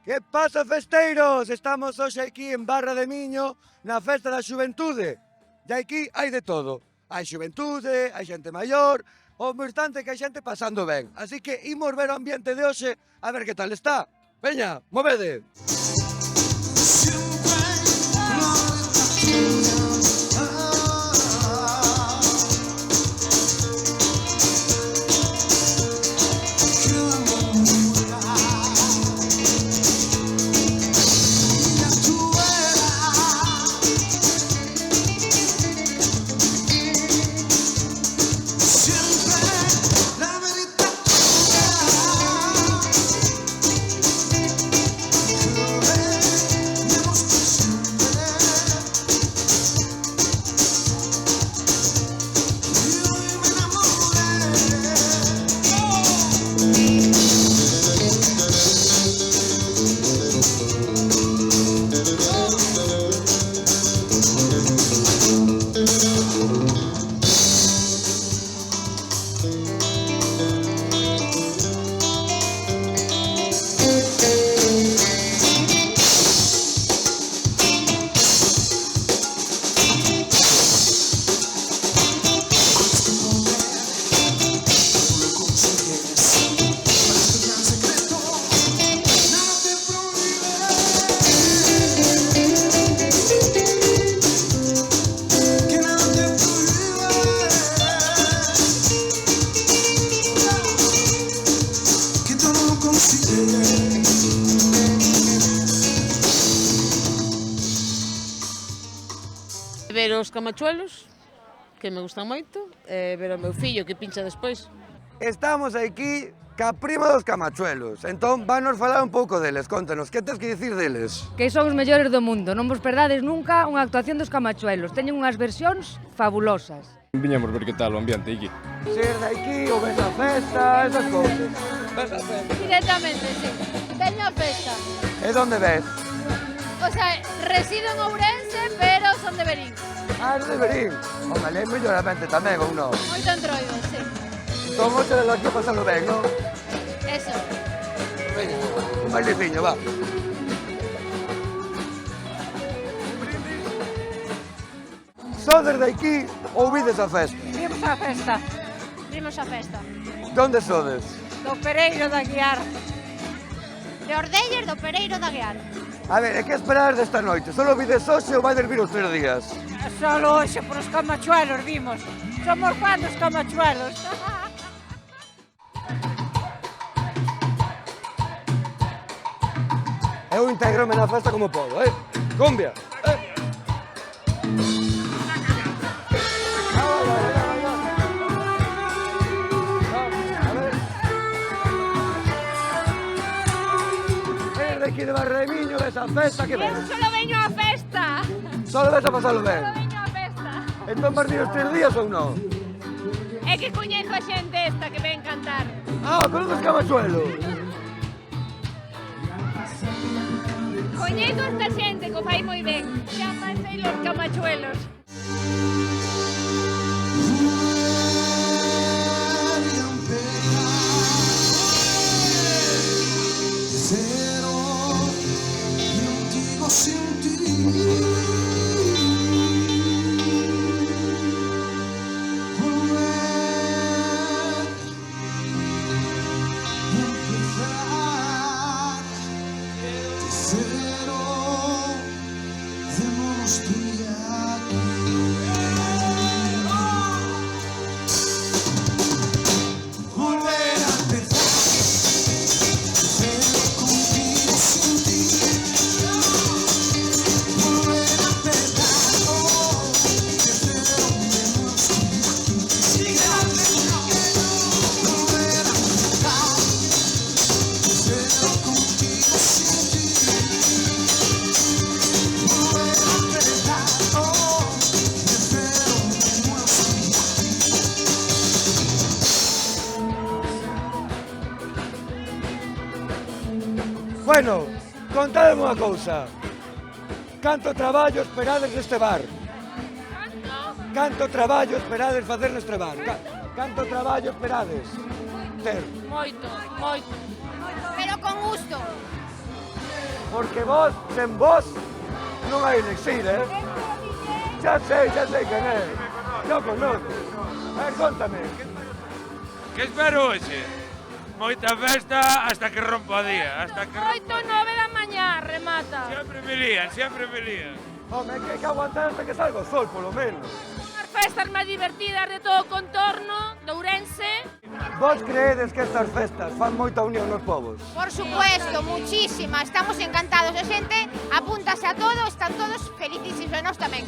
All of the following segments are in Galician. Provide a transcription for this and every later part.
Que pasa, festeiros? Estamos hoxe aquí en Barra de Miño na Festa da Xuventude. E aquí hai de todo. Hai xuventude, hai xente maior, o importante é que hai xente pasando ben. Así que imos ver o ambiente de hoxe a ver que tal está. Veña, movede! Ver os camachuelos, que me gustan moito, e ver o meu fillo que pincha despois. Estamos aquí ca prima dos camachuelos. Entón, vanos falar un pouco deles. Contanos, que tens que dicir deles? Que son os mellores do mundo, non vos perdades nunca unha actuación dos camachuelos. Teñen unhas versións fabulosas. Viñamos ver que tal o ambiente aquí. Ser de aquí ou ves a festa, esas cousas. Ves a festa. Directamente, sí. Teño a festa. E donde ves? O sea, resido en Ourense, pero son de Verín. Ah, de Verín. Home, é melloramente tamén, ou non? Moito entroido, sí. Entón, hoxe de aquí a pasalo ben, non? Eso. Veña, un baileciño, va. Sodes de aquí ou vides a festa? Vimos a festa, Vimos a festa. Donde sodes? do Pereiro da Guiar. De Ordelles do Pereiro da Guiar. A ver, e que esperar desta noite? Solo vides hoxe ou vai vir os 3 días? Solo hoxe por os camachuelos vimos. Somos fan dos camachuelos. Eu integrome na festa como podo, Cumbia, Eres de aquí de Barra de Miño, esa festa que ves? Eu solo veño a festa. Solo ves a pasalo ben? Solo veño a festa. Entón vas vir os 3 días ou non? É que coñezo a xente esta que ven cantar. Ah, conoces Camachuelo? Coñezo a esta xente que o fai moi ben. Chámanse los camachuelos. Bueno, contademe unha cousa. Canto traballo esperades neste bar? Canto traballo esperades facer neste bar? Canto traballo esperades ter? Moito, moito. Pero con gusto. Porque vos, sen vos, non hai elixir, eh? Xa sei quen é. Yo conozco. Contame. Que espero hoxe? Moita festa hasta que rompa o día. Hasta que 8, 9 da mañá, remata. Sempre me lían, sempre me lían. Home, que hai que aguantar hasta que salga o sol, polo menos. As festas máis divertidas de todo o contorno de Ourense. Vos creedes que estas festas fan moita unión nos povos? Por supuesto, muchísima. Estamos encantados. A xente apúntase a todo, están todos felicísimos, e nós tamén.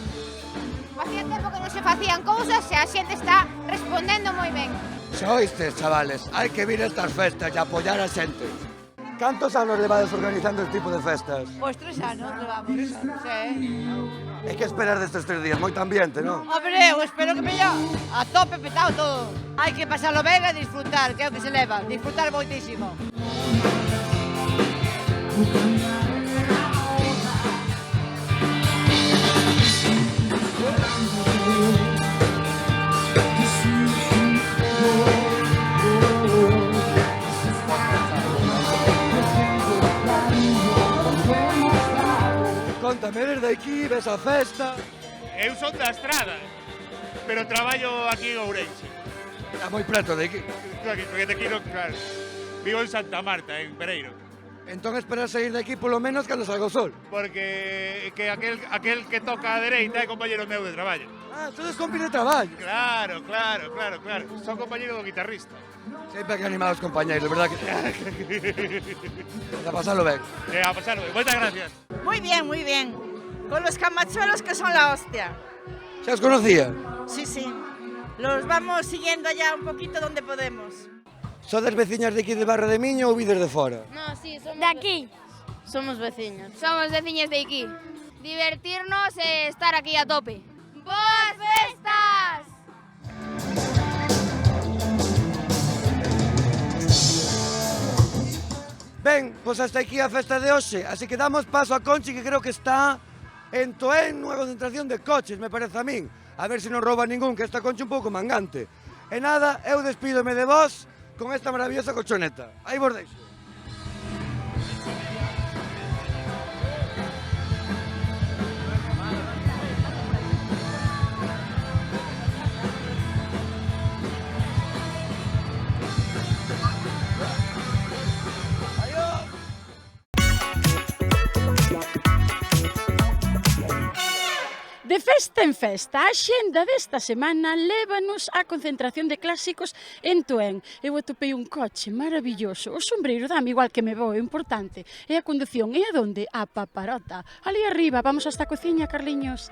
Facía tempo que non se facían cousas e a xente está respondendo moi ben. Xa oístes, chavales, hai que vir a estas festas e apoiar a xente. Cantos anos levades organizando este tipo de festas? Pois 3 anos levamos, É que esperar destes 3 días, moito ambiente, non? Hombre, eu espero que mellor a tope petado todo. Hai que pasalo ben e disfrutar, que é o que se leva. Disfrutar moitísimo. Contame, desde aquí, ves a festa. Eu son da Estrada, pero traballo aquí en Ourense. Está moi preto de aquí. Porque de aquí non, claro. Vivo en Santa Marta, en Pereiro. Entón esperas sair de aquí polo menos cando salga o sol. Porque que aquel que toca a dereita é compañero meu de traballo. Ah, todos compis de traballo. Claro. Son compañero do guitarrista. Sempre que animar os compañeiros, verdad que... A pasalo ben. A pasar, moitas gracias. Muy bien. Con los camachuelos que son la hostia. Xa os conocía? Sí. Los vamos siguiendo ya un poquito donde podemos. Sodes veciñas de aquí de Barra de Miño ou vides de fora? No, sí, somos De aquí, Somos veciños. somos veciñas de aquí. Divertirnos e estar aquí a tope. ¡Boas festas! Ben, pois hasta aquí a festa de hoxe, así que damos paso a Conchi, que creo que está en Toén nunha concentración de coches, me parece a min. A ver se non rouba ningún, que esta Conchi un pouco mangante. E nada, eu despídome de vos con esta maravillosa colchoneta. Aí vos deixo. De festa en festa, a xenda desta semana lévanos á concentración de clásicos en Toén. Eu atopei un coche maravilloso, o sombreiro dame igual que me vou, é importante. E a condución, e a donde? A Paparota. Ali arriba, vamos hasta a cociña, Carliños.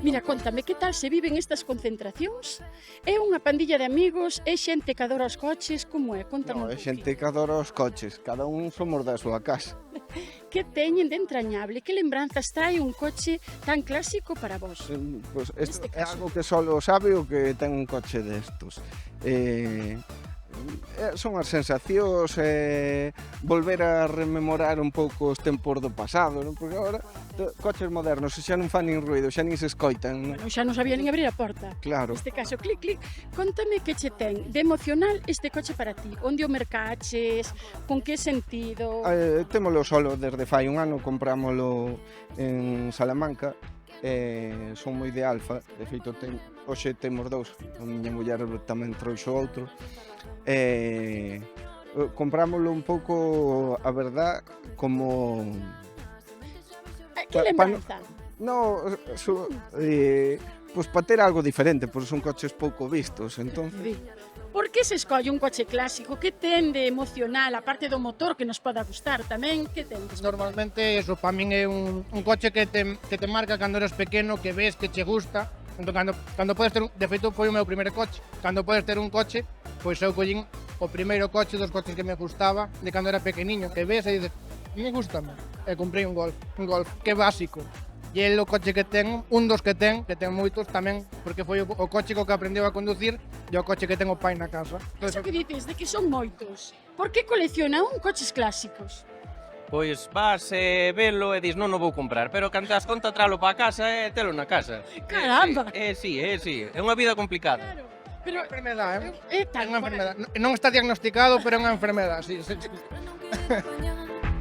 Mira, contame, que tal se viven estas concentracións? É unha pandilla de amigos, é xente que adora os coches, como é? Contame No, un é poquinho. xente que adora os coches, cada un somos da súa casa. Que teñen de entrañable? Que lembranzas trae un coche tan clásico para vos? Pois isto Neste é caso. algo que solo sabe o que ten un coche destos. Son as sensacións, volver a rememorar un pouco os tempos do pasado, non? Porque agora coches modernos xa non fan nin ruido, xa nin se escoitan, non? Bueno, xa non sabía nin abrir a porta. Claro. Neste caso, clic, clic. Contame que che ten de emocional este coche para ti. Onde o mercaches? Con que sentido? Témolo solo desde fai un ano, comprámolo en Salamanca, son moi de Alfa, de feito hoxe temos dous, a miña muller tamén trouxo outro, comprámolo un pouco, a verdad, como... Que lembranza? Pois para ter algo diferente, pois son coches pouco vistos, entón... Por que se escolle un coche clásico? Que ten de emocional, a parte do motor que nos poda gustar tamén? Que ten? Normalmente, eso, para min é un coche que te marca cando eres pequeno, que ves, que che gusta. Entón, cando podes ter de feito, foi o meu primeiro coche. Cando podes ter un coche, pois eu collín o primeiro coche dos coches que me gustaba de cando era pequeniño, que ves e dices, me gusta, e comprei un Golf, que básico. E el o coche que ten, un dos que ten moitos tamén, porque foi o coche co que aprendeu a conducir e o coche que ten o pai na casa. Iso que dices de que son moitos. Por que colecciona un coches clásicos? Pois vas velo e dis non o vou comprar, pero cando as conta tralo para casa e telo na casa. Caramba! Sí, é unha vida complicada. Claro, pero É unha enfermedade, é é tal unha cual. enfermedade. Non está diagnosticado, pero é unha enfermedade, sí.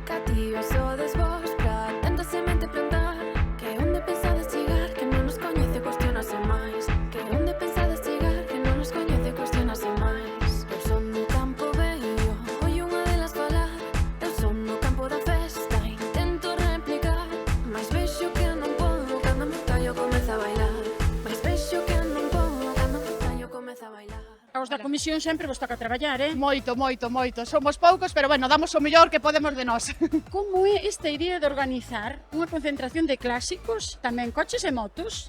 Cativo sodes vos pra tanta semente plantar. Que onde pensades chegar, que non nos coñece, cuestionase máis. Que onde pensades chegar, que non nos coñece, cuestionase máis. Eu son do campo vello, oi unha delas falar. Eu son do campo da festa, intento replicar. Mais vexo que non podo, cando me callo comeza a bailar. Mais vexo que non podo, cando me callo comeza a bailar. Aos da comisión sempre vos toca traballar, Moito. Somos poucos, pero bueno, damos o mellor que podemos de nós. Como é esta idea de organizar unha concentración de clásicos, tamén coches e motos,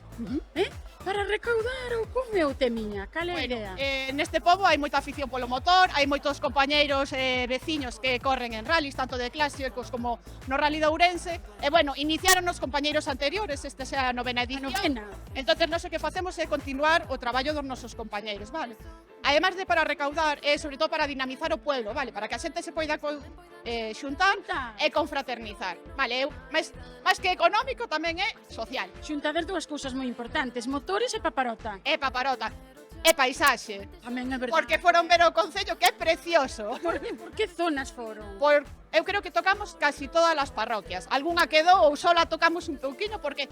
para recaudar ou como é o temiña? Cal é a idea? Neste pobo hai moita afición polo motor, hai moitos compañeiros e veciños que corren en rallies, tanto de clásicos como no rally de Ourense. E bueno, iniciaron os compañeiros anteriores, esta xa a novena edición. Entonces, nós o que facemos é continuar o traballo dos nosos compañeiros, vale? Además de para recaudar, é sobre todo para dinamizar o pueblo, vale? Para que a xente se poida xuntar e confraternizar, vale? Máis que económico tamén é social. Xuntadas dúas cousas moi importantes, motores e paparota. E paparota. E paisaxe. Tamén é verdade. Porque foron ver o concello, que é precioso. Por que zonas foron? Eu creo que tocamos casi todas as parroquias. Algúnha quedou ou sola tocamos un pouquiño porque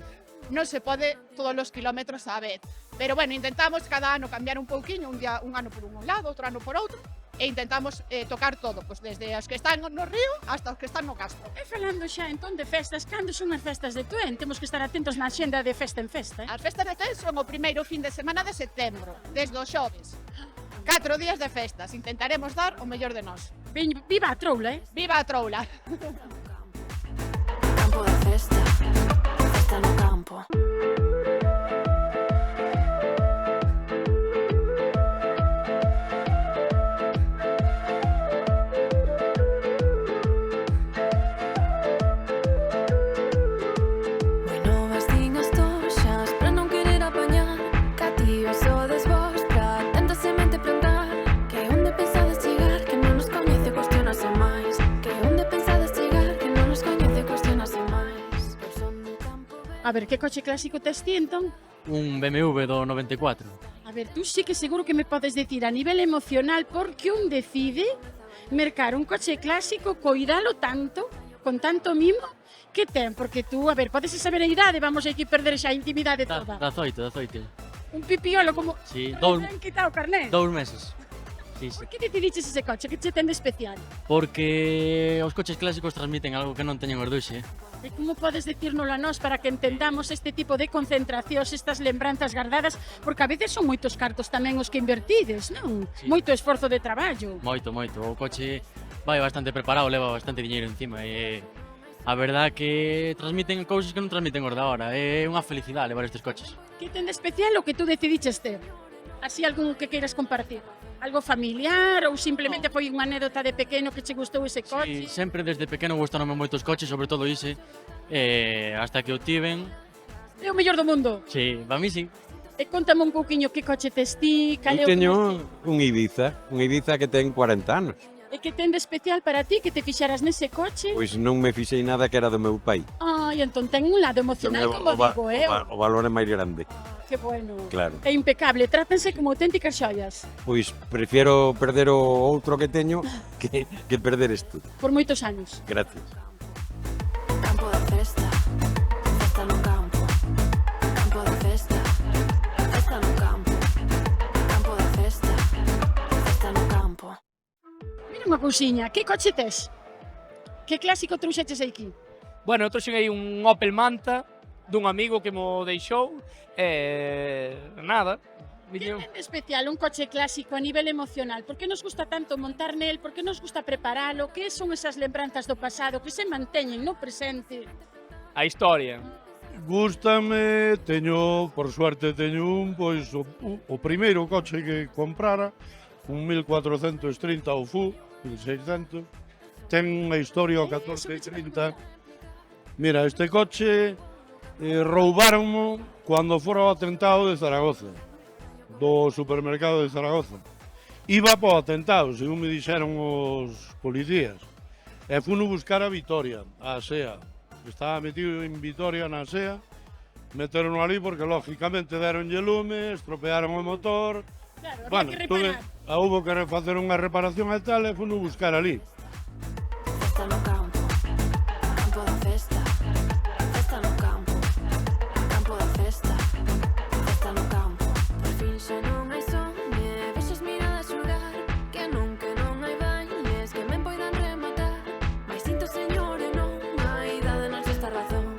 non se pode todos os kilómetros a vez. Pero bueno, intentamos cada ano cambiar un pouquiño, un ano por un lado, outro ano por outro, e intentamos tocar todo, pues desde os que están no río hasta os que están no castro. E falando xa entón de festas, cando son as festas de Tuen? Temos que estar atentos na xenda de festa en festa. As festas de Tuen son o primeiro fin de semana de setembro, desde os xoves. 4 días de festas, intentaremos dar o mellor de nós. Viva a troula, Viva a troula! Campo de festa, festa no campo. A ver, que coche clásico tes ti, entón? Un BMW do 94. A ver, tú sí que seguro que me podes decir a nivel emocional por que un decide mercar un coche clásico, coidalo tanto, con tanto mimo, que ten? Porque tú, a ver, podes saber a idade, vamos aquí perder xa a intimidade toda. 18. Un pipiolo como... Sí, te han quitado o carné. 2 meses. Sí, sí. Por que decidiches ese coche? Que che ten de especial? Porque os coches clásicos transmiten algo que non teñen os duxe. E como podes dicírnolo a nós para que entendamos este tipo de concentracións, estas lembranzas guardadas? Porque a veces son moitos cartos tamén os que invertides, non? Sí. Moito esforzo de traballo. Moito. O coche vai bastante preparado, leva bastante diñeiro encima e a verdad que transmiten cousas que non transmiten os de agora. É unha felicidade levar estes coches. Que ten de especial o que tú decidiches ter? Así algún que queiras compartir? Algo familiar ou simplemente foi unha anécdota de pequeno que che gustou ese coche? Sí, sempre desde pequeno gustaronme moitos coches, sobre todo ese, hasta que o tiven. É o mellor do mundo. Sí, para mí sí. E contame un pouquiño que coche tes ti, cal é o Eu que teño máis un Ibiza que ten 40 anos. E que ten de especial para ti que te fixaras nese coche? Pois non me fixei nada que era do meu pai. Ai, entón ten un lado emocional, como digo, O valor é máis grande, Que bueno. claro. É impecable, trátense como auténticas xoias. Pois prefiero perder o outro que teño que perder isto. Por moitos anos. Gracias. Campo de festa, festa no campo. Campo de festa, festa no campo. Campo de festa, festa no campo. Mira unha cousiña, que coche tes? Que clásico trouxeches aquí? Bueno, eu trouxen aí un Opel Manta dun amigo que mo deixou nada. Que ten de especial un coche clásico a nivel emocional? Por que nos gusta tanto montar nel? Por que nos gusta preparalo? Que son esas lembranzas do pasado que se manteñen no presente? A historia. Gústame, por suerte teño pois o primeiro coche que comprara, un 1430 o FU, 1600. Ten unha historia o 1430. Mira, este coche Roubáronmo cando fora o atentado de Zaragoza, do supermercado de Zaragoza. Iba para o atentado, según me dixeron os policías. E funo buscar a Vitoria, a SEA. Estaba metido en Vitoria na SEA, meteron ali porque lógicamente deronlle lume, estropearon o motor. Claro, Bueno, hubo que facer unha reparación e tal, e funo buscar ali. Festa no campo, campo da festa. Festa no campo, campo da festa. Festa no campo, por fin xa non hai soñe. Vexas miradas xulgar, que non hai bailes que me poidan rematar. Mais sinto, señores, non hai idade, non se esta razón.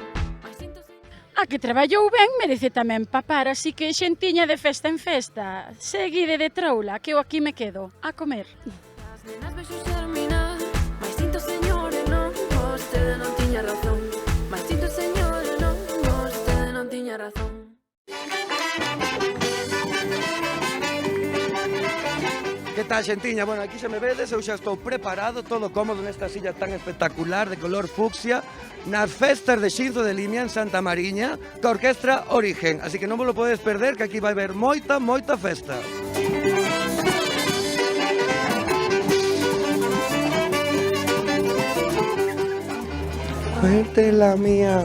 A que traballou ben merece tamén papar, así que xentiña de festa en festa. Seguide de troula, que eu aquí me quedo a comer. As nenas vexo xerminar, mais sinto, señores, non, vostede non tiña razón. Mais sinto, señores, non, vostede non tiña razón. Que tal, xentiña? Bueno, aquí xa me vedes, eu xa estou preparado, todo cómodo nesta silla tan espectacular de color fucsia, nas festas de Xinzo de Limia en Santa Mariña, ca Orquestra Origen. Así que non vos lo podedes perder, que aquí vai haber moita festa. Verte la mía.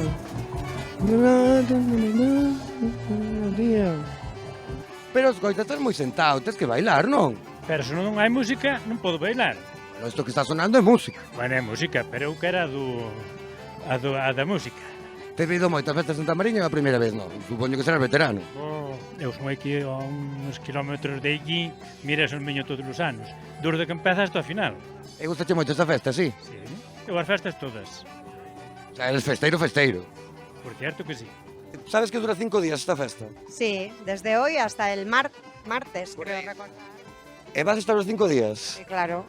Pero escoita, estás moi sentado, tens que bailar, non? Pero se non hai música, non podo bailar. Pero isto que está sonando é música. Bueno, é música, pero eu quero a da música. Tes vido moitas festas de Santa Mariña a primeira vez, non? Supoño que serás veterano. Eu son aquí a uns kilómetros de aquí, mira, son viño todos os anos. Desde que empeza hasta o final. E gustache moito esta festa, sí? Sí, eu as festas todas. O sea, eres festeiro. Por cierto que sí. ¿Sabes que dura 5 días esta festa? Sí, desde hoy hasta el martes, creo recordar. E vas a estar os 5 días? Sí, claro,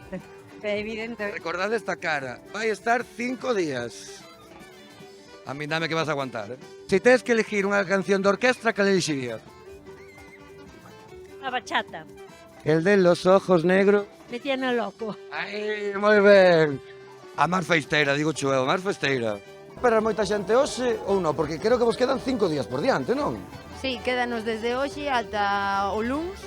é evidente. Recordad esta cara, vai estar 5 días. A mí dame que vas a aguantar, Si tens que elegir unha canción de orquestra, cal elegirías? A bachata. El de los ojos negros. Me tiene loco. Ai, moi ben. A máis festeira, digo chueu, a máis festeira. Esperar moita xente hoxe ou non? Porque creo que vos quedan 5 días por diante, non? Sí, quédanos desde hoxe ata o luns,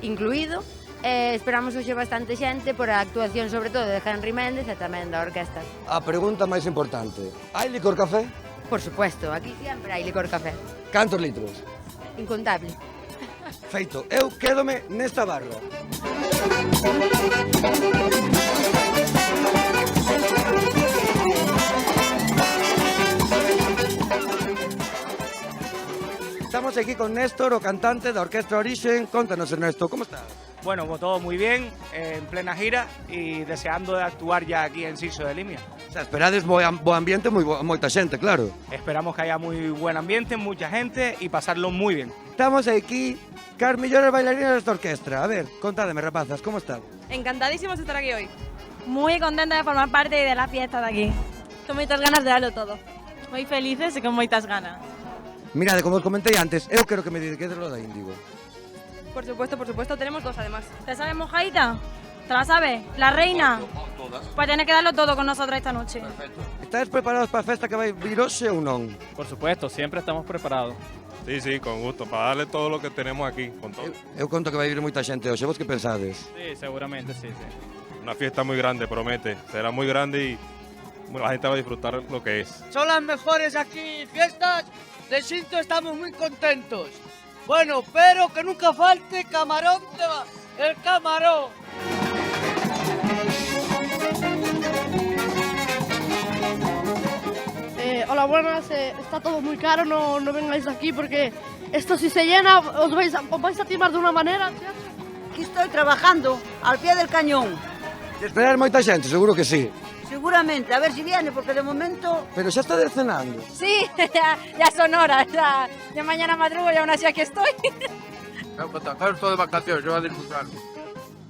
incluído. Esperamos hoxe bastante xente por a actuación, sobre todo, de Henry Méndez e tamén da orquesta. A pregunta máis importante. Hai licor café? Por supuesto, aquí sempre hai licor café. Cantos litros? Incontable. Feito, eu quédome nesta barra. Estamos aquí con Néstor, o cantante da Orquestra Origen. Contanos, Ernesto, ¿cómo estás? Bueno, todo muy bien, en plena gira y deseando de actuar ya aquí en Xinzo de Limia. O sea, esperades bo ambiente, moita xente, claro. Esperamos que haya muy buen ambiente, mucha gente y pasarlo muy bien. Estamos aquí, cas millores bailarinas desta orquestra. A ver, contádeme, rapazas, ¿cómo están? Encantadísimos de estar aquí hoy. Muy contenta de formar parte de la fiesta de aquí. Con moitas ganas de darlo todo. Moi felices e con moitas ganas. Mirade, como os comentei antes, eu quero que me dediquedes lo da Índigo. Por supuesto, tenemos dos además. ¿Te sabes Mojaita? ¿Te la sabes? ¿La reina? Todas. Pues tienes que darlo todo con nosotros esta noche. Perfecto. ¿Estáis preparados para a festa que vai vir hoxe ou non? Por supuesto, siempre estamos preparados. Sí, con gusto, para darle todo lo que tenemos aquí, con todo. Eu conto que vai vir moita xente hoxe, vos que pensades? Sí, seguramente sí. Una fiesta muy grande, promete. Será muy grande y la gente va a disfrutar lo que es. Son las mejores aquí fiestas de Xinzo, estamos muy contentos. Bueno, pero que nunca falte camarón, el camarón. Hola, buenas. Está todo muy caro, no vengáis aquí porque esto si se llena os vais a timar de una manera. Aquí estoy trabajando al pie del cañón. Esperar moita xente, seguro que sí. Seguramente, a ver si viene, porque de momento... Pero xa está cenando. Sí, ya son horas. Ya mañana madrugo y aún así aquí estoy. Estou de vacacións, yo a disfrutar.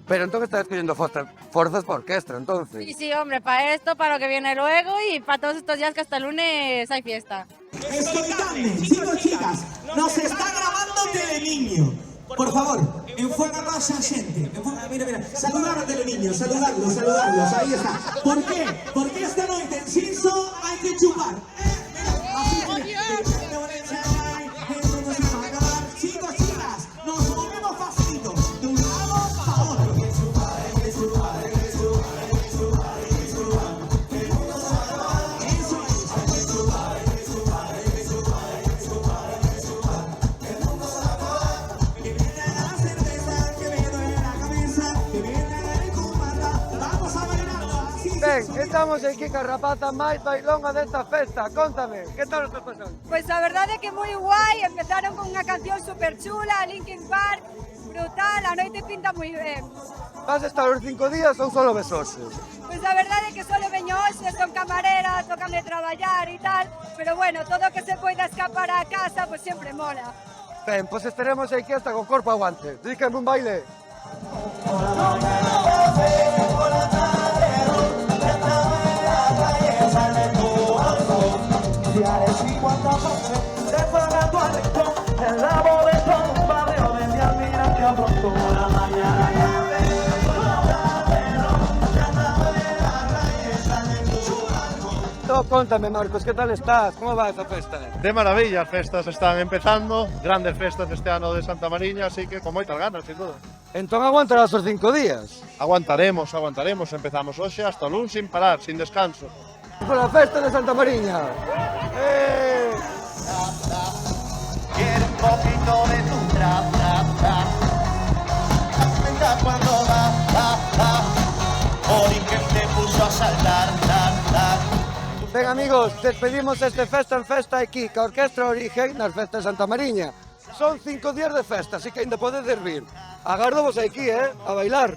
Pero entonces estás escollendo forzas para orquestra, entonces. Sí, hombre, para esto, para lo que viene luego y para todos estos días que hasta el lunes hay fiesta. Escoitadme, chicos, chicas, nos está grabando Teleniño. Por favor, enfoca más a xente. Mira, saludar a Teleniño, saludarlos, ahí está. ¿Por qué? Porque esta noite en Xinzo hai que chupar. Mira, así que... Estamos aquí ca rapaza máis bailonga desta festa. Contame, que tal estás pasando? Pois a verdade é que moi guai, empezaron con unha canción super chula, Linkin Park, brutal, a noite pinta moi ben. Vas a estar os 5 días ou solo besoses? Pois a verdade é que solo veño hoxe, son camarera, tocan de traballar e tal, pero bueno, todo que se poida escapar a casa, pois sempre mola. Ben, pois estaremos aquí hasta co corpo aguante. Dícame un baile. Contame, Marcos, ¿qué tal estás? ¿Cómo va esa festa? De maravilla, as festas están empezando, grandes festas este ano de Santa Mariña, así que con moitas ganas, sin duda. Entón aguantarás os 5 días? Aguantaremos, empezamos hoxe hasta o luns sin parar, sin descanso. Por la festa de Santa Mariña. Quiero un poquito de tu trap, trap, trap. Venga cuando va. Origen te puso a saltar, tar, tar. Ben, amigos, despedimos este Festa en Festa aquí, ca Orquestra Origen nas festas de Santa Mariña. Son 5 días de festa, así que ainda podedes vir. Agardo vos aquí, a bailar.